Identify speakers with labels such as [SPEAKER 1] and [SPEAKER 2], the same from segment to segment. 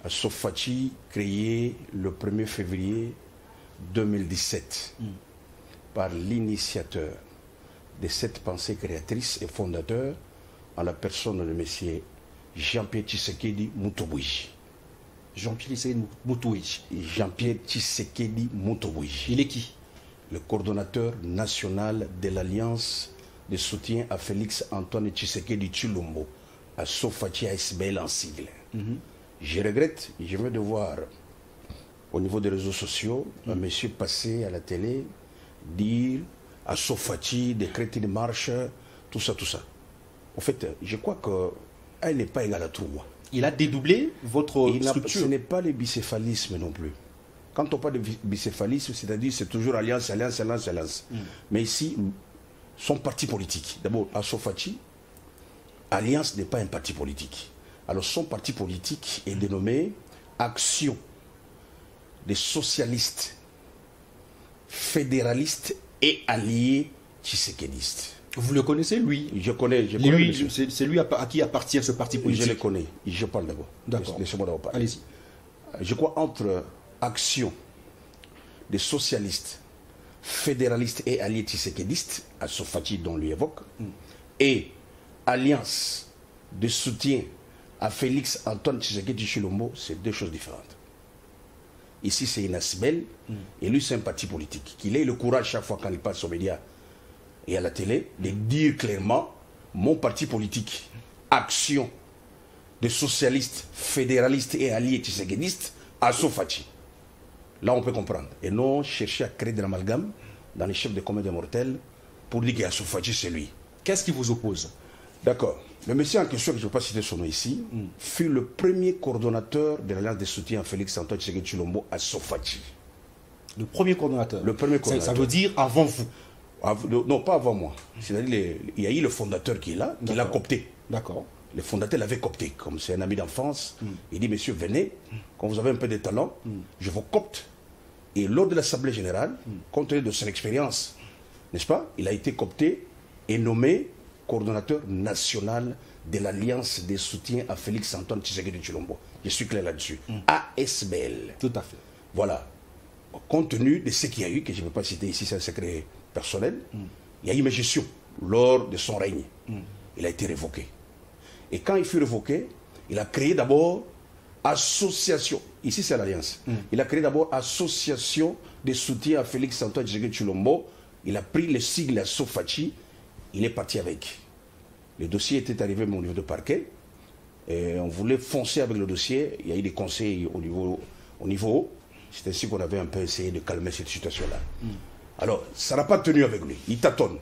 [SPEAKER 1] Assofachi, créé le 1er février 2017 par l'initiateur de cette pensée créatrice et fondateur en la personne de M. Jean-Pierre Tshisekedi Mutobouji.
[SPEAKER 2] Jean-Pierre Tshisekedi Mutobouji.
[SPEAKER 1] Jean-Pierre Tshisekedi Mutobouji.
[SPEAKER 2] Il est qui?
[SPEAKER 1] Le coordonnateur national de l'Alliance de soutien à Félix Antoine Tshisekedi Tshilombo, à Assofachi ASBL en sigle. Je regrette, je vais devoir, au niveau des réseaux sociaux, un monsieur passer à la télé, dire Assofachi, décréter une marche, tout ça, tout ça. En fait, je crois qu'elle n'est pas égale à 3.
[SPEAKER 2] Il a dédoublé votre structure.
[SPEAKER 1] Ce n'est pas le bicéphalisme non plus. Quand on parle de bicéphalisme, c'est-à-dire c'est toujours alliance, alliance, alliance, alliance. Mais ici, son parti politique. D'abord, Assofachi, Alliance n'est pas un parti politique. Alors son parti politique est dénommé Action des socialistes, fédéralistes et alliés tshisekédistes.
[SPEAKER 2] Vous le connaissez, lui?
[SPEAKER 1] Je connais.
[SPEAKER 2] C'est lui à qui appartient ce parti politique?
[SPEAKER 1] Je le connais. Je parle d'abord.
[SPEAKER 2] D'accord.
[SPEAKER 1] Laissez-moi d'abord parler.
[SPEAKER 2] Allez-y.
[SPEAKER 1] Je crois entre Action des socialistes, fédéralistes et alliés tshisekédistes, Assofachi dont lui évoque, et Alliance de soutien à Félix Antoine Tshisekedi Tshilombo, c'est deux choses différentes. Ici, c'est une ASBL, et lui, c'est un parti politique. Qu'il ait le courage, chaque fois quand il passe aux médias et à la télé, de dire clairement, mon parti politique, Action des socialistes, fédéralistes et alliés tshisekédistes, Assofachi. Là, on peut comprendre. Et non chercher à créer de l'amalgame dans les chefs de commun des mortels pour dire qu'Assofachi, c'est lui.
[SPEAKER 2] Qu'est-ce qui vous oppose?
[SPEAKER 1] D'accord. Le monsieur en question, que je ne vais pas citer son nom ici, fut le premier coordonnateur de l'Alliance de soutien à Félix Antoine Tshisekedi Tshilombo à Assofachi.
[SPEAKER 2] Le premier coordonnateur?
[SPEAKER 1] Le premier coordonnateur.
[SPEAKER 2] Ça veut dire avant vous?
[SPEAKER 1] Non, pas avant moi. C'est-à-dire il y a eu le fondateur qui est là, qui l'a coopté.
[SPEAKER 2] D'accord.
[SPEAKER 1] Le fondateur l'avait coopté, comme c'est un ami d'enfance. Il dit, monsieur, venez, quand vous avez un peu de talent, je vous copte. Et lors de l'Assemblée générale, compte tenu de son expérience, n'est-ce pas, il a été coopté et nommé coordonnateur national de l'Alliance des soutiens à Félix Antoine Tshisekedi Tshilombo. Je suis clair là-dessus. ASBL.
[SPEAKER 2] Tout à fait.
[SPEAKER 1] Voilà. Compte tenu de ce qu'il y a eu, que je ne vais pas citer ici, c'est un secret personnel, il y a eu une gestion lors de son règne. Il a été révoqué. Et quand il fut révoqué, il a créé d'abord association. Ici, c'est l'Alliance. Il a créé d'abord association de soutien à Félix Antoine Tshisekedi Tshilombo. Il a pris le sigle Assofachi. Il est parti avec. Le dossier était arrivé au niveau de parquet. Et on voulait foncer avec le dossier. Il y a eu des conseils au niveau haut. C'est ainsi qu'on avait un peu essayé de calmer cette situation-là. Alors, ça n'a pas tenu avec lui. Il tâtonne.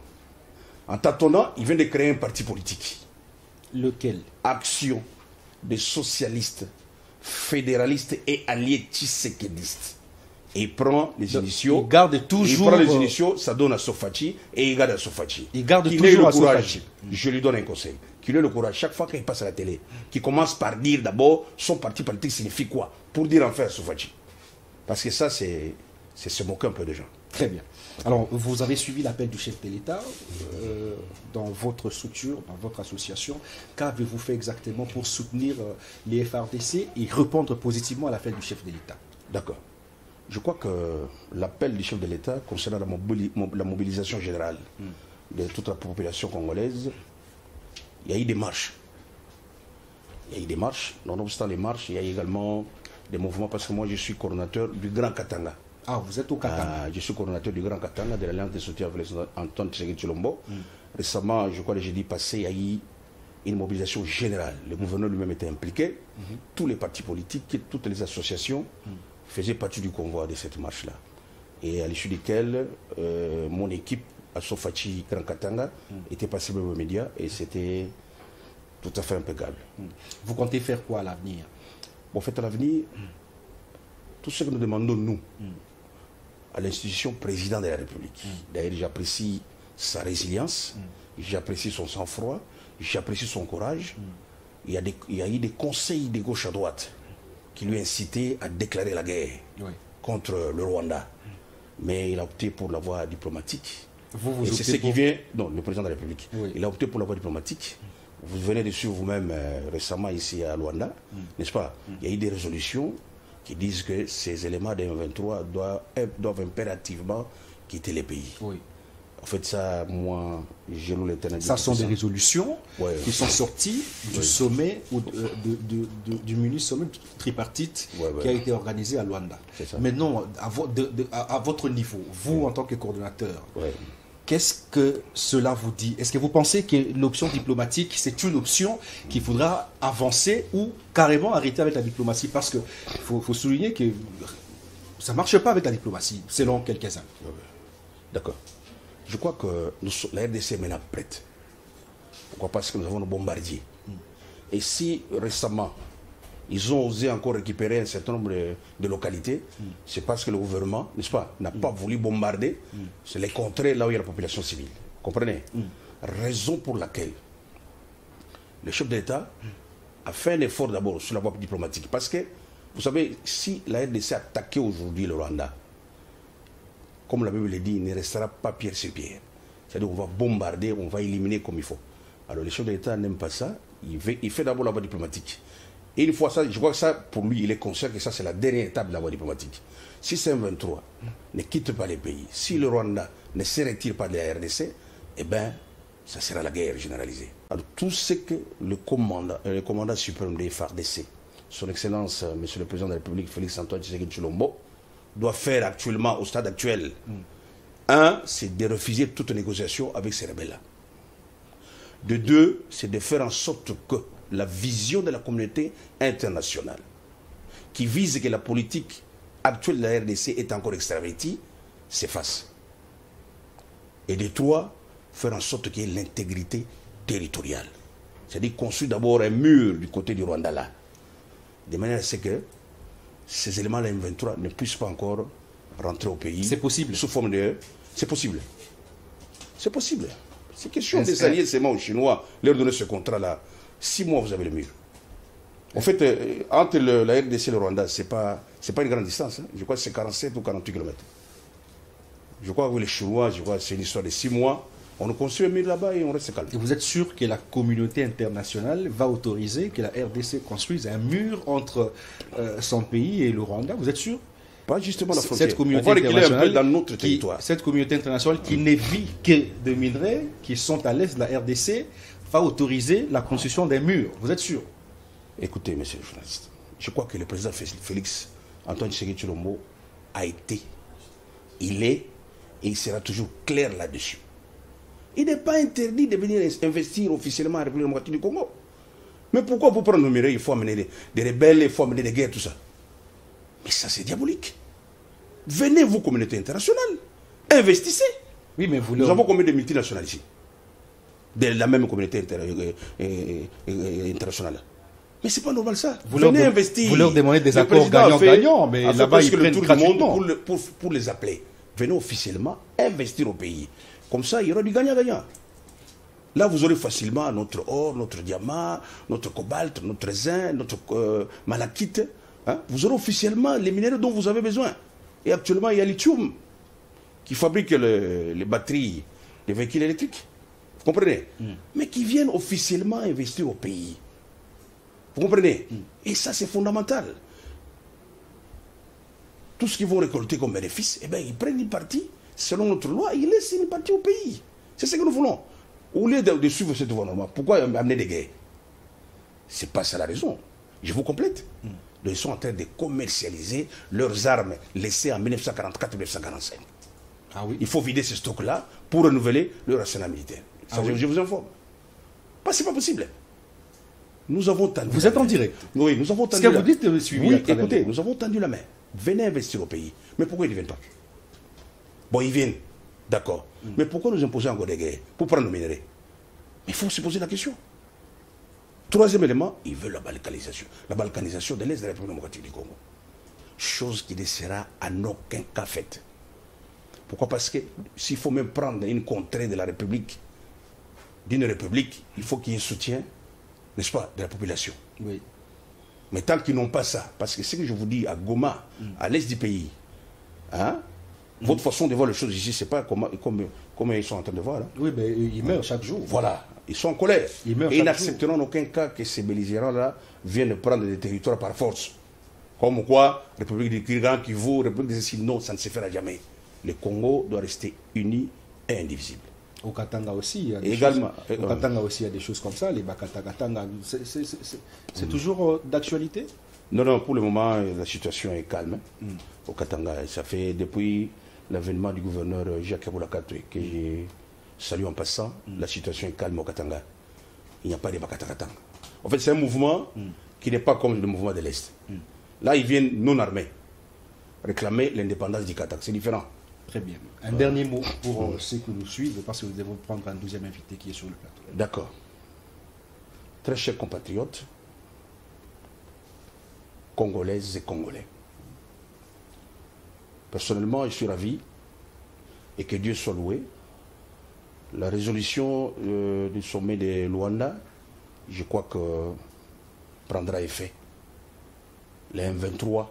[SPEAKER 1] En tâtonnant, il vient de créer un parti politique.
[SPEAKER 2] Lequel?
[SPEAKER 1] Action des socialistes, fédéralistes et alliés tshisekédistes. Et il prend les initiaux.
[SPEAKER 2] Il garde toujours.
[SPEAKER 1] Il prend les initiaux, ça donne à Assofachi et il garde Assofachi.
[SPEAKER 2] Il garde
[SPEAKER 1] qu'il
[SPEAKER 2] toujours
[SPEAKER 1] ait le
[SPEAKER 2] Assofachi.
[SPEAKER 1] courage. Je lui donne un conseil. Qu'il ait le courage, chaque fois qu'il passe à la télé, qu'il commence par dire d'abord son parti politique signifie quoi, pour dire enfin Assofachi. Parce que ça, c'est se moquer un peu des gens.
[SPEAKER 2] Très bien. Alors, vous avez suivi l'appel du chef de l'État dans votre structure, dans votre association. Qu'avez-vous fait exactement pour soutenir les FARDC et répondre positivement à l'appel du chef de l'État?
[SPEAKER 1] D'accord. Je crois que l'appel du chef de l'État concernant la mobilisation générale de toute la population congolaise, il y a eu des marches. Il y a eu des marches. Nonobstant les marches, il y a également des mouvements, parce que moi je suis coordonnateur du Grand Katanga.
[SPEAKER 2] Ah, vous êtes au Katanga?
[SPEAKER 1] Je suis coordonnateur du Grand Katanga de l'Alliance de soutien avec Antoine Tshisekedi Tshilombo. Récemment, je crois le jeudi passé, il y a eu une mobilisation générale. Le gouverneur lui-même était impliqué. Tous les partis politiques, toutes les associations faisaient partie du convoi de cette marche-là. Et à l'issue duquel, mon équipe, Assofachi Grand Katanga, était passée aux médias et c'était tout à fait impeccable.
[SPEAKER 2] Vous comptez faire quoi à l'avenir?
[SPEAKER 1] En fait, à l'avenir, tout ce que nous demandons, nous, à l'institution président de la République. D'ailleurs, j'apprécie sa résilience, j'apprécie son sang-froid, j'apprécie son courage. Il y a eu des conseils de gauche à droite qui lui incitaient à déclarer la guerre contre le Rwanda. Mais il a opté pour la voie diplomatique.
[SPEAKER 2] Vous
[SPEAKER 1] et c'est ce qui vient... Non, le président de la République. Il a opté pour la voie diplomatique. vous venez de suivre vous-même récemment ici à Luanda, n'est-ce pas? Il y a eu des résolutions qui disent que ces éléments des M23 doivent impérativement quitter les pays.
[SPEAKER 2] Oui.
[SPEAKER 1] En fait, ça, moi, j'ai lu l'éternel.
[SPEAKER 2] Ça sont des résolutions qui sont sorties du sommet, ou du mini-sommet tripartite qui a été organisé à Luanda. Maintenant, à votre niveau, vous en tant que coordonnateur, qu'est-ce que cela vous dit? Est-ce que vous pensez que l'option diplomatique, c'est une option qu'il faudra avancer ou carrément arrêter avec la diplomatie? Parce qu'il faut souligner que ça ne marche pas avec la diplomatie, selon quelques-uns.
[SPEAKER 1] D'accord. Je crois que la RDC est maintenant prête. Pourquoi? Parce que nous avons nos bombardiers. Et si récemment, ils ont osé encore récupérer un certain nombre de localités, c'est parce que le gouvernement, n'est-ce pas, n'a pas voulu bombarder, c'est les contrées là où il y a la population civile. Comprenez? Raison pour laquelle le chef d'État a fait un effort d'abord sur la voie diplomatique. Parce que, vous savez, si la RDC attaquait aujourd'hui le Rwanda, comme la Bible le dit, il ne restera pas pierre sur pierre. C'est-à-dire qu'on va bombarder, on va éliminer comme il faut. Alors le chef d'État n'aime pas ça, il fait d'abord la voie diplomatique. Et une fois ça, je crois que ça, pour lui, il est conscient que ça, c'est la dernière étape de la voie diplomatique. Si c'est un 23 ne quitte pas les pays, si le Rwanda ne se retire pas de la RDC, eh bien, ça sera la guerre généralisée. Alors tout ce que le commandant suprême des FARDC, son Excellence, Monsieur le Président de la République, Félix Antoine Tshisekedi Tshilombo, doit faire actuellement, au stade actuel, un, c'est de refuser toute négociation avec ces rebelles-là. De deux, c'est de faire en sorte que la vision de la communauté internationale, qui vise que la politique actuelle de la RDC est encore extravertie, s'efface. Et de trois, faire en sorte qu'il y ait l'intégrité territoriale. C'est-à-dire construire d'abord un mur du côté du Rwanda là, de manière à ce que ces éléments de la M23 ne puissent pas encore rentrer au pays.
[SPEAKER 2] C'est possible.
[SPEAKER 1] Sous forme de... C'est possible. C'est possible. C'est question des alliés seulement aux Chinois, leur donner ce contrat-là. 6 mois, vous avez le mur. En fait, entre la RDC et le Rwanda, ce n'est pas une grande distance. Hein. Je crois que c'est 47 ou 48 km. Je crois que les Chinois, c'est une histoire de 6 mois. On construit un mur là-bas et on reste calme.
[SPEAKER 2] Et vous êtes sûr que la communauté internationale va autoriser que la RDC construise un mur entre son pays et le Rwanda? Vous êtes sûr?
[SPEAKER 1] Pas justement la frontière.
[SPEAKER 2] Cette communauté internationale
[SPEAKER 1] dans notre territoire.
[SPEAKER 2] Cette communauté internationale qui ne vit que de minerais qui sont à l'est de la RDC va autoriser la construction d'un mur. Vous êtes sûr?
[SPEAKER 1] Écoutez, monsieur le journaliste, je crois que le président Félix Antoine Tshisekedi Tshilombo a été, il est et il sera toujours clair là-dessus. Il n'est pas interdit de venir investir officiellement en République démocratique du Congo. Mais pourquoi pour prendre nos minerais, il faut amener des rebelles, il faut amener des guerres, tout ça? Mais ça, c'est diabolique. Venez, vous, communauté internationale, investissez.
[SPEAKER 2] Oui, mais
[SPEAKER 1] nous avons combien de multinationales ici? De la même communauté internationale. Mais c'est pas normal ça. Venez investir.
[SPEAKER 2] Vous leur demandez des accords gagnant-gagnant, mais là-bas, ils prennent gratuitement.
[SPEAKER 1] Pour les appeler. Venez officiellement investir au pays. Comme ça, il y aura du gagnant-gagnant. Là, vous aurez facilement notre or, notre diamant, notre cobalt, notre zinc, notre malachite. Hein? Vous aurez officiellement les minéraux dont vous avez besoin. Et actuellement, il y a lithium qui fabrique les batteries des véhicules électriques. Vous comprenez? Mais qui viennent officiellement investir au pays. Vous comprenez? Et ça, c'est fondamental. Tout ce qu'ils vont récolter comme bénéfice, eh bien, ils prennent une partie, selon notre loi, ils laissent une partie au pays. C'est ce que nous voulons. Au lieu de suivre cette voie normale, pourquoi amener des guerres? C'est pas ça la raison. Je vous complète. Ils sont en train de commercialiser leurs armes laissées en 1944-1945.
[SPEAKER 2] Ah oui.
[SPEAKER 1] Il faut vider ces stocks-là pour renouveler leur arsenal militaire. Ça, oui. Je vous informe. Ce n'est pas possible. Nous avons tendu.
[SPEAKER 2] Vous êtes en direct?
[SPEAKER 1] Oui, nous avons tendu.
[SPEAKER 2] Ce que vous dites de suivi.
[SPEAKER 1] Oui, écoutez, nous avons tendu la main. Venez investir au pays. Mais pourquoi ils ne viennent pas? Bon, ils viennent. D'accord. Mais pourquoi nous imposer encore des guerres pour prendre nos minerais? Il faut se poser la question. Troisième élément, ils veulent la balkanisation. La balkanisation de l'Est de la République démocratique du Congo. Chose qui ne sera en aucun cas faite. Pourquoi? Parce que s'il faut même prendre une contrée de la République, d'une République, il faut qu'il y ait soutien, n'est-ce pas, de la population.
[SPEAKER 2] Oui.
[SPEAKER 1] Mais tant qu'ils n'ont pas ça, parce que ce que je vous dis à Goma, à l'Est du pays, hein, votre façon de voir les choses ici, c'est pas comme ils sont en train de voir. Là.
[SPEAKER 2] Oui, mais ils meurent chaque jour.
[SPEAKER 1] Voilà. Ils sont en colère.
[SPEAKER 2] Ils meurent
[SPEAKER 1] et ils
[SPEAKER 2] chaque
[SPEAKER 1] n'accepteront en aucun cas que ces belligérants-là viennent prendre des territoires par force. Comme quoi, République du Kyrgyzstan qui vaut, République des Sicile, non, ça ne se fera jamais. Le Congo doit rester uni et indivisible.
[SPEAKER 2] Au Katanga aussi, il y a des
[SPEAKER 1] Également.
[SPEAKER 2] choses, au Katanga aussi, il y a des choses comme ça, les Bakata-Katanga. C'est toujours d'actualité?
[SPEAKER 1] Non, non, pour le moment, la situation est calme au Katanga. Ça fait depuis l'avènement du gouverneur Jacques Boulakatoué, que je salue en passant, la situation est calme au Katanga. Il n'y a pas de Bakata-Katanga. En fait, c'est un mouvement qui n'est pas comme le mouvement de l'Est. Là, ils viennent non armés, réclamer l'indépendance du Katanga. C'est différent.
[SPEAKER 2] Très bien. Un dernier mot pour ceux qui nous suivent, parce que nous devons prendre un deuxième invité qui est sur le plateau.
[SPEAKER 1] D'accord. Très chers compatriotes, Congolaises et Congolais. Personnellement, je suis ravi et que Dieu soit loué. La résolution du sommet de Luanda, je crois que prendra effet. Les M23,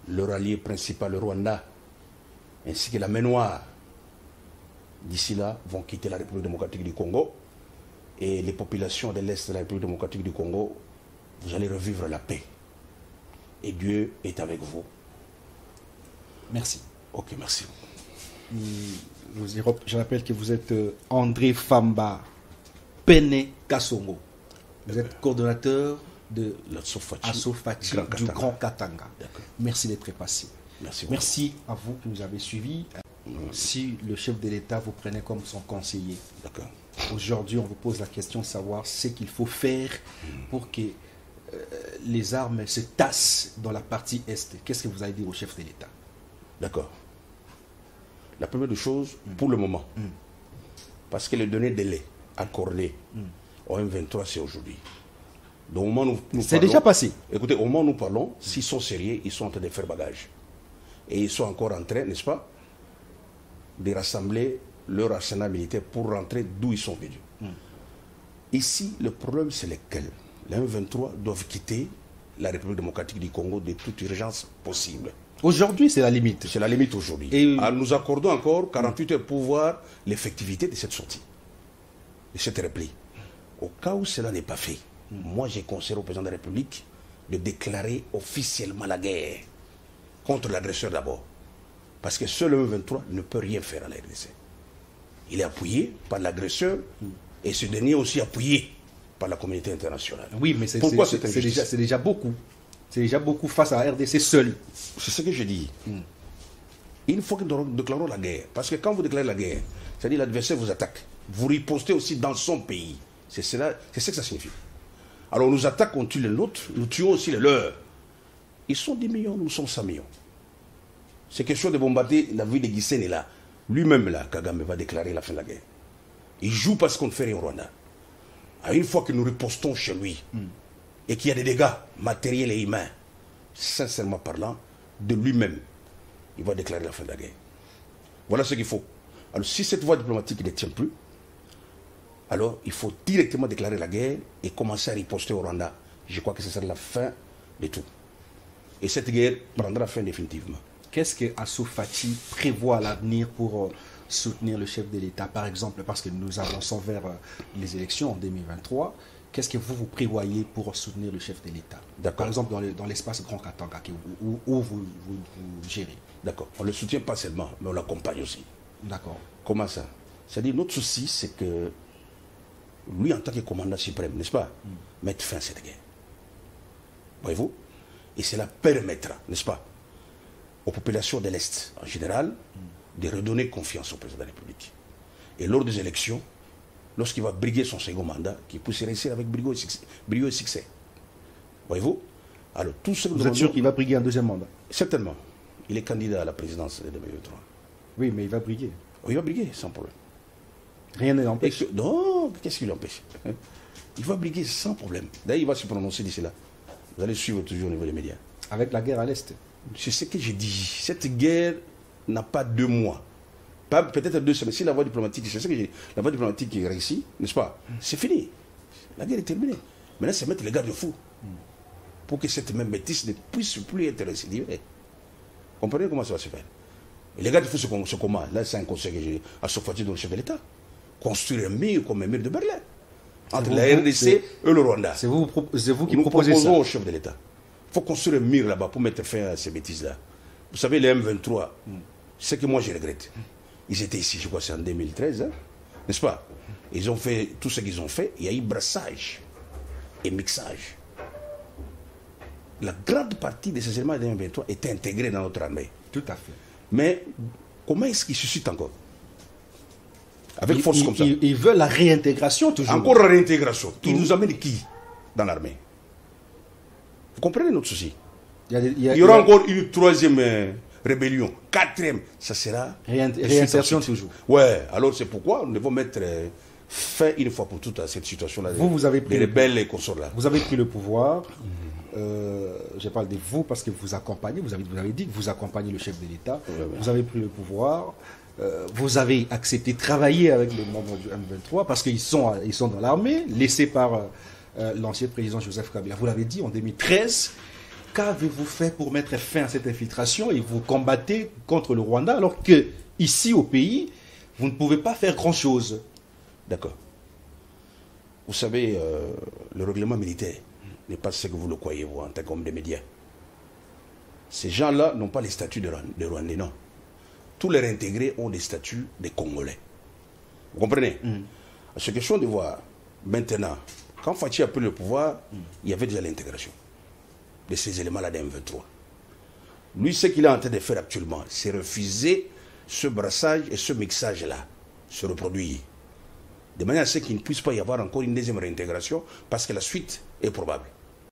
[SPEAKER 1] leur allié principal, le Rwanda, ainsi que la main noire, d'ici là, vont quitter la République démocratique du Congo. Et les populations de l'Est de la République démocratique du Congo, vous allez revivre la paix. Et Dieu est avec vous.
[SPEAKER 2] Merci.
[SPEAKER 1] Ok, merci.
[SPEAKER 2] Je rappelle que vous êtes André Famba Pene Kassongo. Vous êtes coordonnateur de Assofachi du Grand Katanga. Merci d'être passé.
[SPEAKER 1] Merci.
[SPEAKER 2] Merci à vous qui nous avez suivis. Si le chef de l'État vous prenait comme son conseiller, aujourd'hui on vous pose la question de savoir ce qu'il faut faire pour que les armes se tassent dans la partie Est. Qu'est-ce que vous allez dire au chef de l'État?
[SPEAKER 1] D'accord. La première des choses, pour le moment, parce que les données délai accordées au M23, c'est aujourd'hui. Donc, au moment où nous
[SPEAKER 2] c'est déjà passé.
[SPEAKER 1] Écoutez, au moment où nous parlons, s'ils sont sérieux, ils sont en train de faire bagage. Et ils sont encore en train, n'est-ce pas, de rassembler leur arsenal militaire pour rentrer d'où ils sont venus. Ici, le problème, c'est lequel? Les M23 doivent quitter la République démocratique du Congo de toute urgence possible.
[SPEAKER 2] Aujourd'hui, c'est la limite.
[SPEAKER 1] C'est la limite aujourd'hui.
[SPEAKER 2] Et
[SPEAKER 1] nous accordons encore 48 heures pour voir l'effectivité de cette sortie, de cette repli. Au cas où cela n'est pas fait, moi j'ai conseillé au président de la République de déclarer officiellement la guerre contre l'agresseur d'abord. Parce que seul le M23 ne peut rien faire à la RDC. Il est appuyé par l'agresseur et ce dernier est aussi appuyé par la communauté internationale.
[SPEAKER 2] Oui, mais c'est déjà beaucoup. C'est déjà beaucoup face à la RDC seul.
[SPEAKER 1] C'est ce que je dis. Il faut que nous déclarons la guerre. Parce que quand vous déclarez la guerre, c'est-à-dire l'adversaire vous attaque. Vous ripostez aussi dans son pays. C'est ce que ça signifie. Alors nous attaquons, on tue les nôtres, nous tuons aussi les leurs. Ils sont 10 millions, nous sommes 100 millions. C'est question de bombarder la ville de Gisenyi est là. Lui-même là, Kagame va déclarer la fin de la guerre. Il joue parce qu'on ne fait rien au Rwanda. Alors, une fois que nous ripostons chez lui, et qu'il y a des dégâts matériels et humains, sincèrement parlant, de lui-même, il va déclarer la fin de la guerre. Voilà ce qu'il faut. Alors si cette voie diplomatique ne tient plus, alors il faut directement déclarer la guerre et commencer à riposter au Rwanda. Je crois que ce sera la fin de tout. Et cette guerre prendra fin définitivement.
[SPEAKER 2] Qu'est-ce que Assofachi prévoit à l'avenir pour soutenir le chef de l'État, par exemple, parce que nous avançons vers les élections en 2023? Qu'est-ce que vous prévoyez pour soutenir le chef de l'État? Par exemple, dans l'espace Grand Katanga, où vous gérez. D'accord.
[SPEAKER 1] On ne le soutient pas seulement, mais on l'accompagne aussi.
[SPEAKER 2] D'accord.
[SPEAKER 1] Comment ça? C'est-à-dire, notre souci, c'est que lui, en tant que commandant suprême, n'est-ce pas, mettre fin à cette guerre. Voyez-vous? Et cela permettra, n'est-ce pas, aux populations de l'Est, en général, de redonner confiance au président de la République. Et lors des élections, lorsqu'il va briguer son second mandat, qu'il puisse réussir avec brio et succès. Voyez-vous? Alors, tout ce que
[SPEAKER 2] vous êtes sûr qu'il va briguer un deuxième mandat?
[SPEAKER 1] Certainement. Il est candidat à la présidence de 2023.
[SPEAKER 2] Oui, mais il va briguer.
[SPEAKER 1] Oui, il va briguer, sans problème.
[SPEAKER 2] Rien ne l'empêche.
[SPEAKER 1] Non, qu'est-ce qui l'empêche? Il va briguer sans problème. D'ailleurs, il va se prononcer d'ici là. Vous allez suivre toujours au niveau des médias.
[SPEAKER 2] Avec la guerre à l'Est?
[SPEAKER 1] C'est ce que j'ai dit. Cette guerre n'a pas 2 mois. Peut-être 2 semaines. Si la voie diplomatique, c'est ce que j'ai dit, la voie diplomatique est réussie, n'est-ce pas? C'est fini. La guerre est terminée. Maintenant, c'est mettre les garde-fous pour que cette même bêtise ne puisse plus être récidivée. Comprenez comment ça va se faire? Et les garde-fous, c'est comment? Là, c'est un conseil que j'ai à Assofachi dans le chef de l'État. construire un mur comme un mur de Berlin entre la RDC et le Rwanda.
[SPEAKER 2] C'est vous qui
[SPEAKER 1] Nous
[SPEAKER 2] proposez ça.
[SPEAKER 1] proposons au chef de l'État. Il faut construire un mur là-bas pour mettre fin à ces bêtises-là. Vous savez, les M23, c'est ce que moi je regrette. Ils étaient ici, je crois, c'est en 2013, hein, n'est-ce pas? Ils ont fait tout ce qu'ils ont fait. Il y a eu brassage et mixage. La grande partie de ces éléments de M23 est intégrée dans notre armée.
[SPEAKER 2] Tout à fait.
[SPEAKER 1] Mais comment est-ce qu'ils suscitent encore? Avec force comme ça.
[SPEAKER 2] Ils veulent la réintégration toujours.
[SPEAKER 1] Encore la réintégration. Ils nous amènent qui dans l'armée? Vous comprenez notre souci? Il y aura encore une troisième rébellion. Quatrième, ça sera...
[SPEAKER 2] Réinsertion toujours.
[SPEAKER 1] Ouais, alors c'est pourquoi nous devons mettre fin une fois pour toutes à cette situation-là.
[SPEAKER 2] Vous avez pris
[SPEAKER 1] les rebelles et consorts là.
[SPEAKER 2] Vous avez pris le pouvoir. Je parle de vous parce que vous accompagnez, vous avez dit que vous accompagnez le chef de l'État. Vous avez pris le pouvoir. Vous avez accepté de travailler avec les membres du M23 parce qu'ils sont dans l'armée, laissés par l'ancien président Joseph Kabila. Vous l'avez dit en 2013. Qu'avez-vous fait pour mettre fin à cette infiltration et vous combattez contre le Rwanda alors que ici au pays, vous ne pouvez pas faire grand-chose?
[SPEAKER 1] D'accord. Vous savez, le règlement militaire n'est pas ce que vous le croyez, vous, en tant qu'homme des médias. Ces gens-là n'ont pas les statuts de Rwandais, non. Tous les réintégrés ont des statuts des Congolais. Vous comprenez? C'est question de voir. Maintenant, quand Fachi a pris le pouvoir, il y avait déjà l'intégration de ces éléments-là d'M23. Lui, ce qu'il est en train de faire actuellement, c'est refuser ce brassage et ce mixage-là, se reproduire. De manière à ce qu'il ne puisse pas y avoir encore une deuxième réintégration, parce que la suite est probable.